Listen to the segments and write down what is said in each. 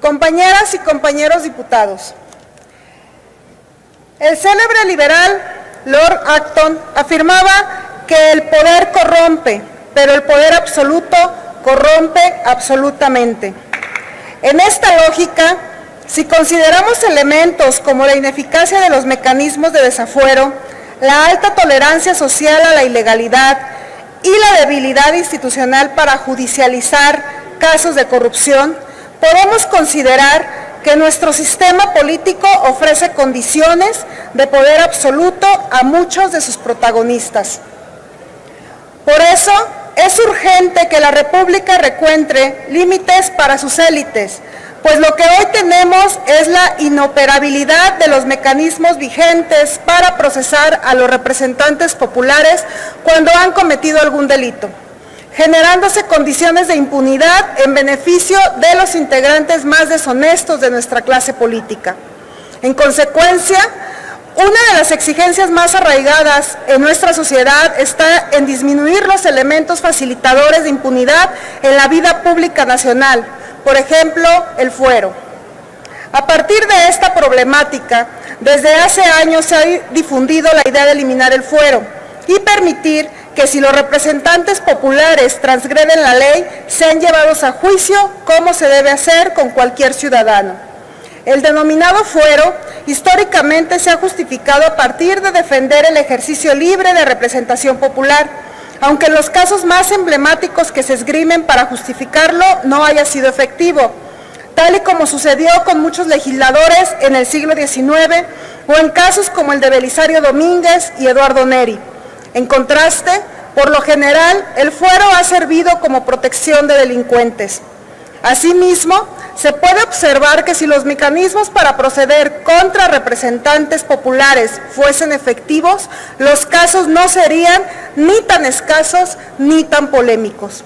Compañeras y compañeros diputados, el célebre liberal Lord Acton afirmaba que el poder corrompe, pero el poder absoluto corrompe absolutamente. En esta lógica, si consideramos elementos como la ineficacia de los mecanismos de desafuero, la alta tolerancia social a la ilegalidad y la debilidad institucional para judicializar casos de corrupción, podemos considerar que nuestro sistema político ofrece condiciones de poder absoluto a muchos de sus protagonistas. Por eso, es urgente que la República encuentre límites para sus élites, pues lo que hoy tenemos es la inoperabilidad de los mecanismos vigentes para procesar a los representantes populares cuando han cometido algún delito, generándose condiciones de impunidad en beneficio de los integrantes más deshonestos de nuestra clase política. En consecuencia, una de las exigencias más arraigadas en nuestra sociedad está en disminuir los elementos facilitadores de impunidad en la vida pública nacional, por ejemplo, el fuero. A partir de esta problemática, desde hace años se ha difundido la idea de eliminar el fuero y permitir que si los representantes populares transgreden la ley, sean llevados a juicio como se debe hacer con cualquier ciudadano. El denominado fuero históricamente se ha justificado a partir de defender el ejercicio libre de representación popular, aunque en los casos más emblemáticos que se esgrimen para justificarlo no haya sido efectivo, tal y como sucedió con muchos legisladores en el siglo XIX o en casos como el de Belisario Domínguez y Eduardo Neri. En contraste, por lo general, el fuero ha servido como protección de delincuentes. Asimismo, se puede observar que si los mecanismos para proceder contra representantes populares fuesen efectivos, los casos no serían ni tan escasos ni tan polémicos.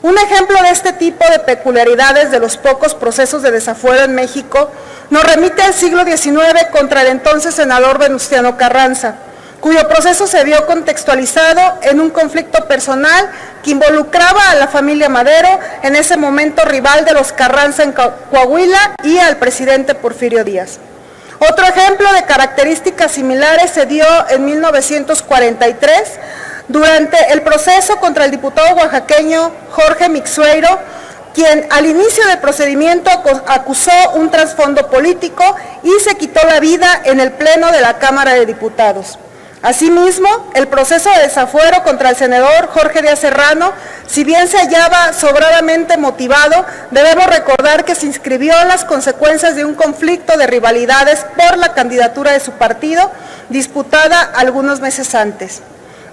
Un ejemplo de este tipo de peculiaridades de los pocos procesos de desafuero en México nos remite al siglo XIX contra el entonces senador Venustiano Carranza, cuyo proceso se vio contextualizado en un conflicto personal que involucraba a la familia Madero, en ese momento rival de los Carranza en Coahuila, y al presidente Porfirio Díaz. Otro ejemplo de características similares se dio en 1943, durante el proceso contra el diputado oaxaqueño Jorge Mixueiro, quien al inicio del procedimiento acusó un trasfondo político y se quitó la vida en el Pleno de la Cámara de Diputados. Asimismo, el proceso de desafuero contra el senador Jorge Díaz Serrano, si bien se hallaba sobradamente motivado, debemos recordar que se inscribió en las consecuencias de un conflicto de rivalidades por la candidatura de su partido, disputada algunos meses antes.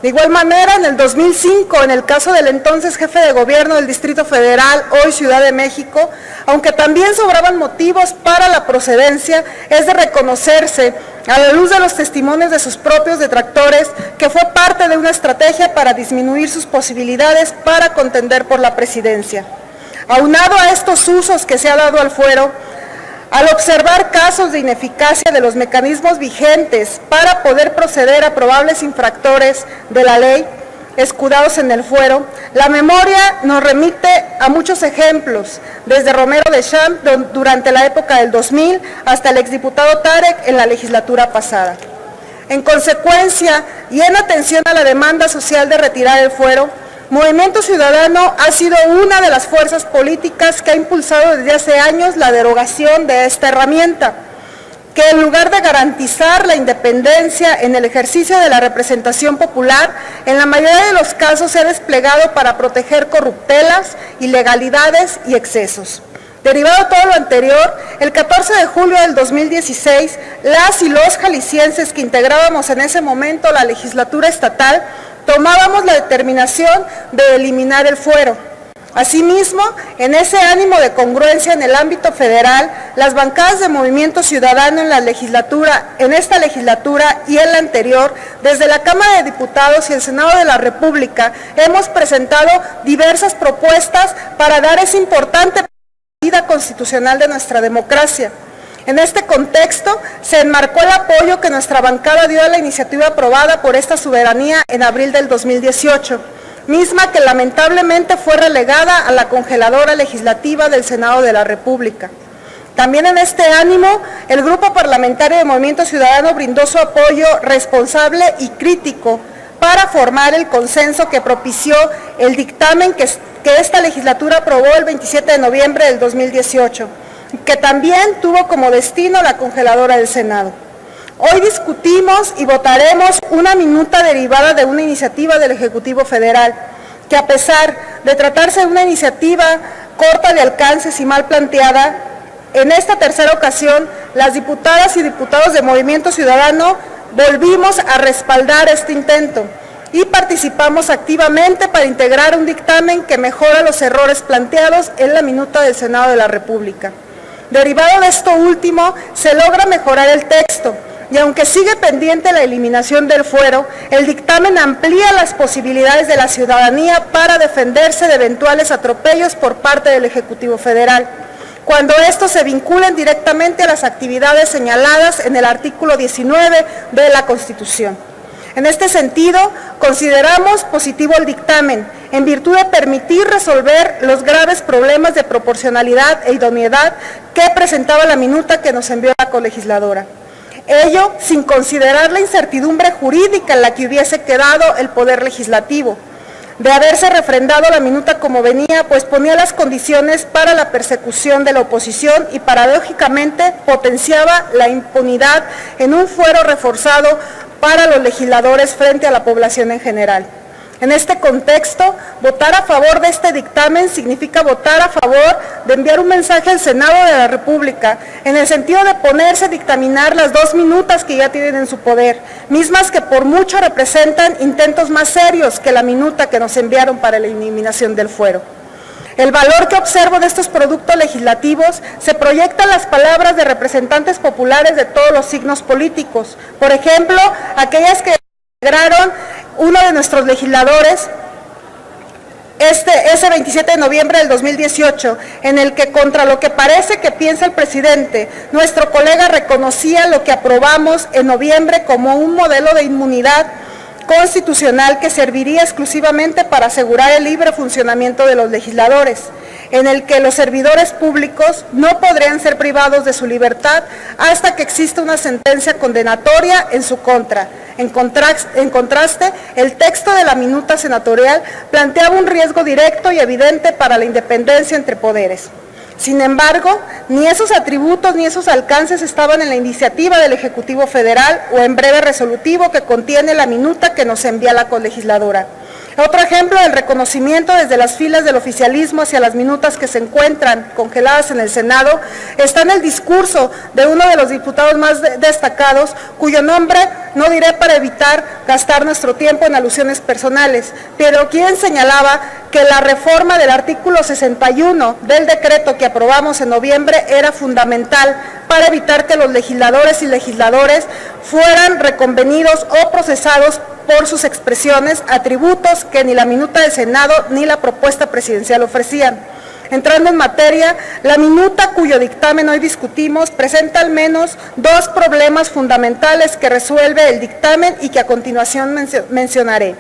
De igual manera, en el 2005, en el caso del entonces jefe de gobierno del Distrito Federal, hoy Ciudad de México, aunque también sobraban motivos para la procedencia, es de reconocerse, a la luz de los testimonios de sus propios detractores, que fue parte de una estrategia para disminuir sus posibilidades para contender por la presidencia. Aunado a estos usos que se ha dado al fuero, al observar casos de ineficacia de los mecanismos vigentes para poder proceder a probables infractores de la ley, escudados en el fuero, la memoria nos remite a muchos ejemplos, desde Romero de Champs durante la época del 2000 hasta el exdiputado Tarek en la legislatura pasada. En consecuencia, y en atención a la demanda social de retirar el fuero, Movimiento Ciudadano ha sido una de las fuerzas políticas que ha impulsado desde hace años la derogación de esta herramienta, que en lugar de garantizar la independencia en el ejercicio de la representación popular, en la mayoría de los casos se ha desplegado para proteger corruptelas, ilegalidades y excesos. Derivado de todo lo anterior, el 14 de julio del 2016, las y los jaliscienses que integrábamos en ese momento la legislatura estatal, tomábamos la determinación de eliminar el fuero. Asimismo, en ese ánimo de congruencia en el ámbito federal, las bancadas de Movimiento Ciudadano en esta legislatura y en la anterior, desde la Cámara de Diputados y el Senado de la República, hemos presentado diversas propuestas para dar esa importante vida constitucional de nuestra democracia. En este contexto, se enmarcó el apoyo que nuestra bancada dio a la iniciativa aprobada por esta soberanía en abril del 2018, misma que lamentablemente fue relegada a la congeladora legislativa del Senado de la República. También en este ánimo, el Grupo Parlamentario de Movimiento Ciudadano brindó su apoyo responsable y crítico para formar el consenso que propició el dictamen que esta legislatura aprobó el 27 de noviembre del 2018, que también tuvo como destino la congeladora del Senado. Hoy discutimos y votaremos una minuta derivada de una iniciativa del Ejecutivo Federal, que a pesar de tratarse de una iniciativa corta de alcances y mal planteada, en esta tercera ocasión, las diputadas y diputados de Movimiento Ciudadano volvimos a respaldar este intento y participamos activamente para integrar un dictamen que mejora los errores planteados en la minuta del Senado de la República. Derivado de esto último, se logra mejorar el texto, y aunque sigue pendiente la eliminación del fuero, el dictamen amplía las posibilidades de la ciudadanía para defenderse de eventuales atropellos por parte del Ejecutivo Federal, cuando estos se vinculen directamente a las actividades señaladas en el artículo 19 de la Constitución. En este sentido, consideramos positivo el dictamen, en virtud de permitir resolver los graves problemas de proporcionalidad e idoneidad que presentaba la minuta que nos envió la colegisladora. Ello sin considerar la incertidumbre jurídica en la que hubiese quedado el Poder Legislativo. De haberse refrendado la minuta como venía, pues ponía las condiciones para la persecución de la oposición y paradójicamente potenciaba la impunidad en un fuero reforzado para los legisladores frente a la población en general. En este contexto, votar a favor de este dictamen significa votar a favor de enviar un mensaje al Senado de la República, en el sentido de ponerse a dictaminar las 2 minutas que ya tienen en su poder, mismas que por mucho representan intentos más serios que la minuta que nos enviaron para la eliminación del fuero. El valor que observo de estos productos legislativos se proyecta en las palabras de representantes populares de todos los signos políticos, por ejemplo, aquellas que integraron uno de nuestros legisladores ese 27 de noviembre del 2018, en el que contra lo que parece que piensa el presidente, nuestro colega reconocía lo que aprobamos en noviembre como un modelo de inmunidad constitucional que serviría exclusivamente para asegurar el libre funcionamiento de los legisladores, en el que los servidores públicos no podrían ser privados de su libertad hasta que exista una sentencia condenatoria en su contra. En contraste, el texto de la minuta senatorial planteaba un riesgo directo y evidente para la independencia entre poderes. Sin embargo, ni esos atributos ni esos alcances estaban en la iniciativa del Ejecutivo Federal o en breve resolutivo que contiene la minuta que nos envía la colegisladora. Otro ejemplo del reconocimiento desde las filas del oficialismo hacia las minutas que se encuentran congeladas en el Senado está en el discurso de uno de los diputados más destacados, cuyo nombre no diré para evitar gastar nuestro tiempo en alusiones personales, pero quien señalaba que la reforma del artículo 61 del decreto que aprobamos en noviembre era fundamental para evitar que los legisladores y legisladores fueran reconvenidos o procesados por sus expresiones, atributos que ni la minuta del Senado ni la propuesta presidencial ofrecían. Entrando en materia, la minuta cuyo dictamen hoy discutimos presenta al menos 2 problemas fundamentales que resuelve el dictamen y que a continuación mencionaré.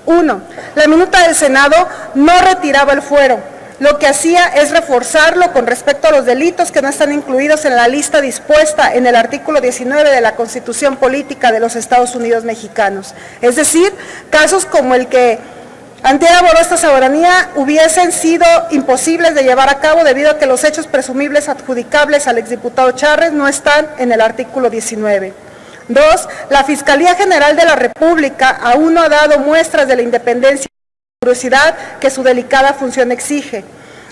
1. La minuta del Senado no retiraba el fuero. Lo que hacía es reforzarlo con respecto a los delitos que no están incluidos en la lista dispuesta en el artículo 19 de la Constitución Política de los Estados Unidos Mexicanos. Es decir, casos como el que antes abordó esta soberanía hubiesen sido imposibles de llevar a cabo debido a que los hechos presumibles adjudicables al exdiputado Chárez no están en el artículo 19. 2. La Fiscalía General de la República aún no ha dado muestras de la independencia y curiosidad que su delicada función exige.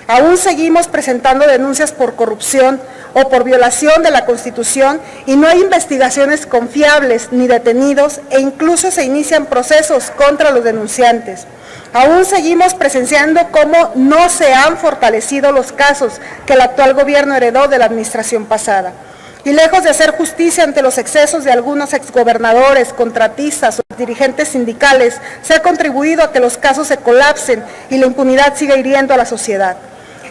Aún seguimos presentando denuncias por corrupción o por violación de la Constitución y no hay investigaciones confiables ni detenidos e incluso se inician procesos contra los denunciantes. Aún seguimos presenciando cómo no se han fortalecido los casos que el actual gobierno heredó de la administración pasada. Y lejos de hacer justicia ante los excesos de algunos exgobernadores, contratistas o dirigentes sindicales, se ha contribuido a que los casos se colapsen y la impunidad siga hiriendo a la sociedad.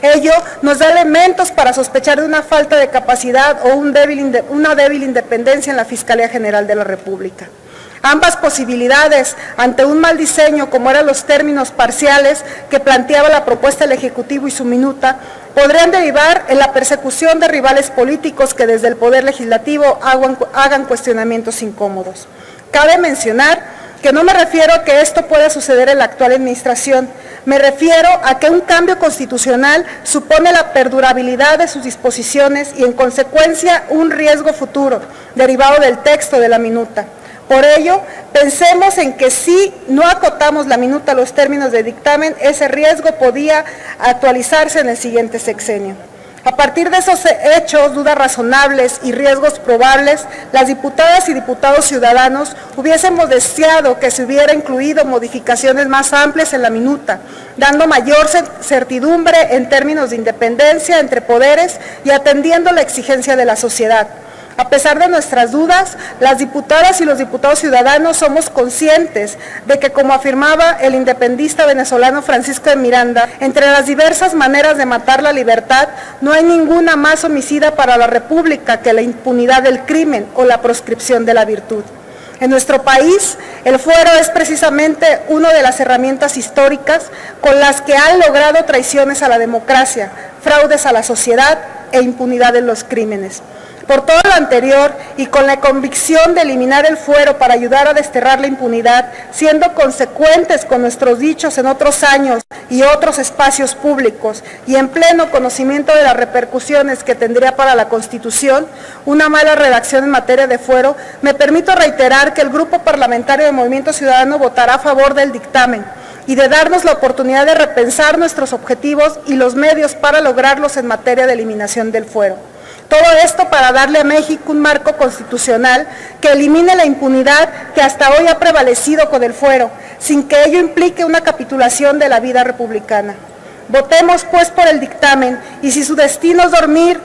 Ello nos da elementos para sospechar de una falta de capacidad o una débil independencia en la Fiscalía General de la República. Ambas posibilidades, ante un mal diseño como eran los términos parciales que planteaba la propuesta del Ejecutivo y su minuta, podrían derivar en la persecución de rivales políticos que desde el Poder Legislativo hagan cuestionamientos incómodos. Cabe mencionar que no me refiero a que esto pueda suceder en la actual administración, me refiero a que un cambio constitucional supone la perdurabilidad de sus disposiciones y en consecuencia un riesgo futuro derivado del texto de la minuta. Por ello, pensemos en que si no acotamos la minuta a los términos de dictamen, ese riesgo podía actualizarse en el siguiente sexenio. A partir de esos hechos, dudas razonables y riesgos probables, las diputadas y diputados ciudadanos hubiésemos deseado que se hubiera incluido modificaciones más amplias en la minuta, dando mayor certidumbre en términos de independencia entre poderes y atendiendo la exigencia de la sociedad. A pesar de nuestras dudas, las diputadas y los diputados ciudadanos somos conscientes de que, como afirmaba el independista venezolano Francisco de Miranda, entre las diversas maneras de matar la libertad, no hay ninguna más homicida para la República que la impunidad del crimen o la proscripción de la virtud. En nuestro país, el fuero es precisamente una de las herramientas históricas con las que han logrado traiciones a la democracia, fraudes a la sociedad e impunidad en los crímenes. Por todo lo anterior y con la convicción de eliminar el fuero para ayudar a desterrar la impunidad, siendo consecuentes con nuestros dichos en otros años y otros espacios públicos y en pleno conocimiento de las repercusiones que tendría para la Constitución una mala redacción en materia de fuero, me permito reiterar que el Grupo Parlamentario de Movimiento Ciudadano votará a favor del dictamen y de darnos la oportunidad de repensar nuestros objetivos y los medios para lograrlos en materia de eliminación del fuero. Todo esto para darle a México un marco constitucional que elimine la impunidad que hasta hoy ha prevalecido con el fuero, sin que ello implique una capitulación de la vida republicana. Votemos pues por el dictamen y si su destino es dormir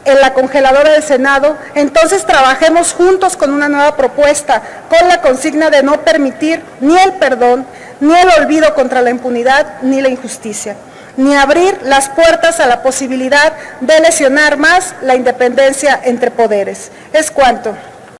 en la congeladora del Senado, entonces trabajemos juntos con una nueva propuesta, con la consigna de no permitir ni el perdón, ni el olvido contra la impunidad, ni la injusticia, ni abrir las puertas a la posibilidad de lesionar más la independencia entre poderes. Es cuanto.